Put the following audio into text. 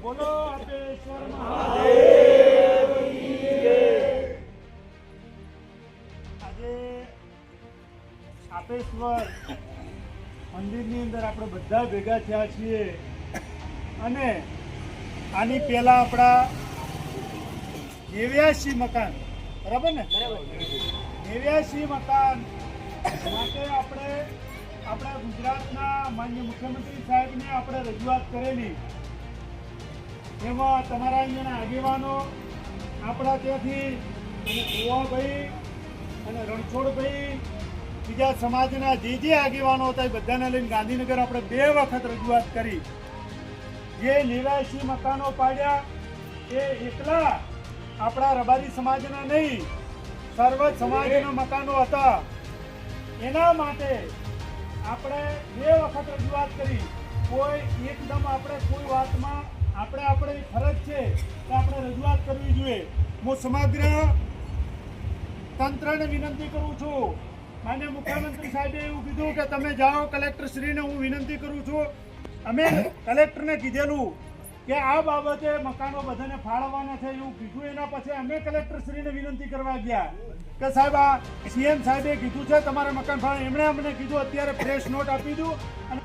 બોલો આપેશ્વર મહાદેવ કી જય। આજે આપેશ્વર મંદિરની અંદર આપણે બધા ભેગા થયા છીએ અને આની પહેલા આપણા 89 મકાન, બરાબર ને? 89 મકાન માટે આપણે આપણા ગુજરાતના માનનીય મુખ્યમંત્રી સાહેબને આપણે રજૂઆત કરેલી। એમાં તમારા અહીંયાના આગેવાનો આપણા ત્યાંથી અને ગોવાભાઈ અને રણછોડભાઈ, બીજા સમાજના જે આગેવાનો હતા એ બધાને લઈને ગાંધીનગર આપણે 2 વખત રજૂઆત કરી। જે 89 મકાનો પાડ્યા એ એકલા આપણા રબારી સમાજના નહીં, સર્વ સમાજના મકાનો હતા। એના માટે આપણે 2 વખત રજૂઆત કરી। કોઈ એકદમ આપણે કોઈ વાતમાં આપણી ફરજ છે કે આપણે રજૂઆત કરવી જોઈએ। હું સમગ્ર તંત્રને વિનંતી કરું છું, માન્ય મુખ્યમંત્રી સાહેબે એવું કીધું કે તમે જાઓ કલેક્ટરશ્રીને, હું વિનંતી કરું છું। અમે કલેક્ટરને કીધેલું કે આ બાબતે મકાનો બધાને ફાળવવાના છે એવું કીધું। એના પછી અમે કલેક્ટરશ્રીને વિનંતી કરવા ગયા કે સાહેબ આ સીએમ સાહેબે કીધું છે તમારે મકાન ફાળવ। એમણે અમને કીધું અત્યારે પ્રેસ નોટ આપી દઉં અને